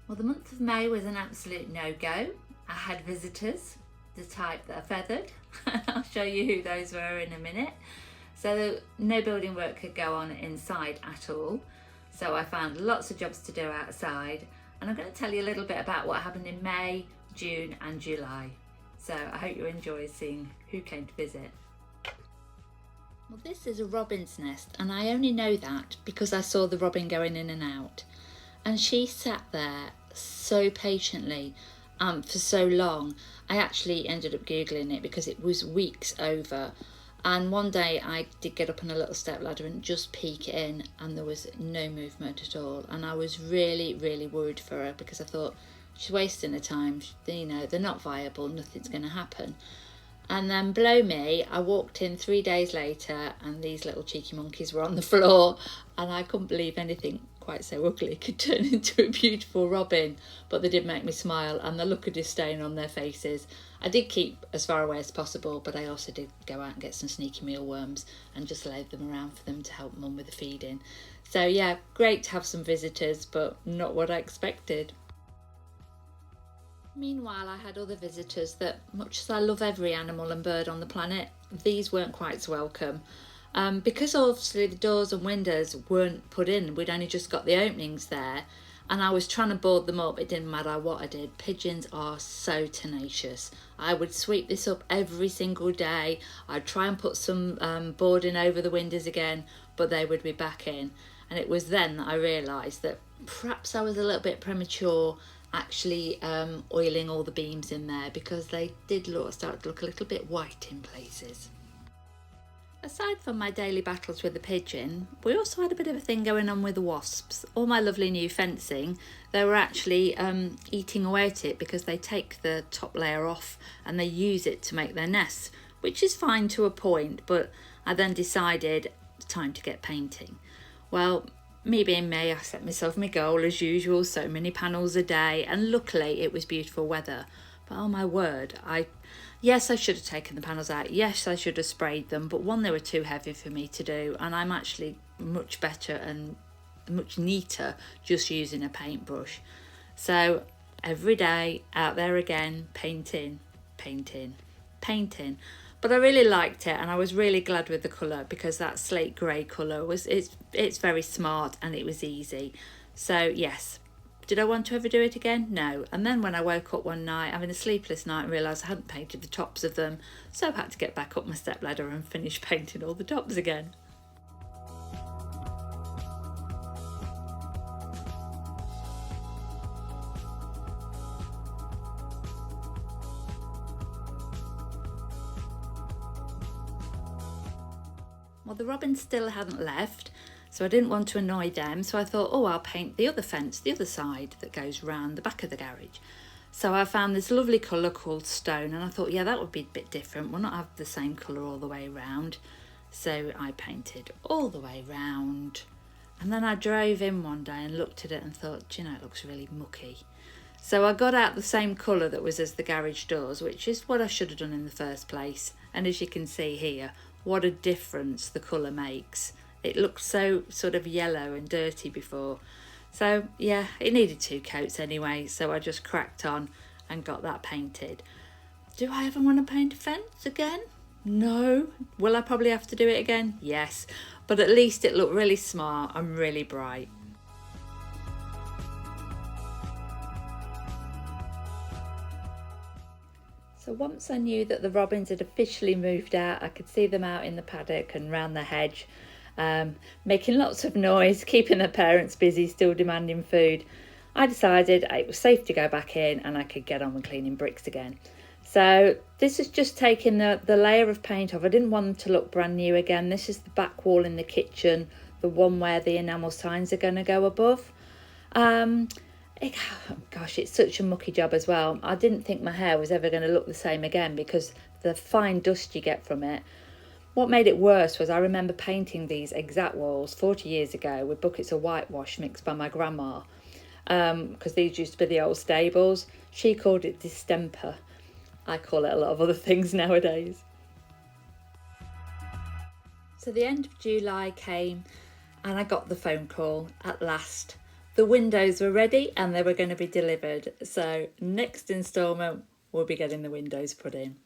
Well, the month of May was an absolute no-go. I had visitors, the type that are feathered. I'll show you who those were in a minute. So no building work could go on inside at all. So I found lots of jobs to do outside, and I'm going to tell you a little bit about what happened in May, June and July. So I hope you enjoy seeing who came to visit. Well, this is a robin's nest, and I only know that because I saw the robin going in and out. And she sat there so patiently for so long. I actually ended up Googling it because it was weeks over. And one day I did get up on a little step ladder and just peek in, and there was no movement at all. And I was really, really worried for her because I thought, she's wasting her time. You know, they're not viable, nothing's going to happen. And then blow me, I walked in 3 days later and these little cheeky monkeys were on the floor, and I couldn't believe anything quite so ugly could turn into a beautiful robin. But they did make me smile, and the look of disdain on their faces. I did keep as far away as possible, but I also did go out and get some sneaky mealworms and just laid them around for them to help mum with the feeding. So yeah, great to have some visitors, but not what I expected. Meanwhile, I had other visitors that, much as I love every animal and bird on the planet, these weren't quite so welcome. Because obviously the doors and windows weren't put in, we'd only just got the openings there, and I was trying to board them up. It didn't matter what I did. Pigeons are so tenacious. I would sweep this up every single day. I'd try and put some boarding over the windows again, but they would be back in. And it was then that I realised that perhaps I was a little bit premature actually oiling all the beams in there, because they did start to look a little bit white in places. Aside from my daily battles with the pigeon, we also had a bit of a thing going on with the wasps. All my lovely new fencing, they were actually eating away at it because they take the top layer off and they use it to make their nests, which is fine to a point, but I then decided time to get painting. Well, me being me, I set myself my goal as usual, so many panels a day, and luckily it was beautiful weather. But oh my word, yes, I should have taken the panels out, yes, I should have sprayed them, but one, they were too heavy for me to do, and I'm actually much better and much neater just using a paintbrush. So every day out there again, painting. But I really liked it, and I was really glad with the colour, because that slate grey colour it's very smart and it was easy. So yes, did I want to ever do it again? No. And then when I woke up one night having a sleepless night and realised I hadn't painted the tops of them, so I had to get back up my stepladder and finish painting all the tops again. Well, the robins still hadn't left, so I didn't want to annoy them, so I thought, oh, I'll paint the other fence, the other side that goes round the back of the garage. So I found this lovely colour called stone, and I thought, yeah, that would be a bit different. We'll not have the same colour all the way round. So I painted all the way round. And then I drove in one day and looked at it and thought, do you know, it looks really mucky. So I got out the same colour that was as the garage doors, which is what I should have done in the first place. And as you can see here, what a difference the colour makes. It looked so sort of yellow and dirty before. So yeah, it needed 2 coats anyway, so I just cracked on and got that painted. Do I ever want to paint a fence again? No. Will I probably have to do it again? Yes. But at least it looked really smart and really bright. So once I knew that the robins had officially moved out, I could see them out in the paddock and round the hedge, making lots of noise, keeping their parents busy, still demanding food. I decided it was safe to go back in and I could get on with cleaning bricks again. So this is just taking the layer of paint off. I didn't want them to look brand new again. This is the back wall in the kitchen, the one where the enamel signs are going to go above. Gosh, it's such a mucky job as well. I didn't think my hair was ever going to look the same again because the fine dust you get from it. What made it worse was I remember painting these exact walls 40 years ago with buckets of whitewash mixed by my grandma, because these used to be the old stables. She called it distemper. I call it a lot of other things nowadays. So the end of July came and I got the phone call at last The windows were ready and they were going to be delivered. So next instalment, we'll be getting the windows put in.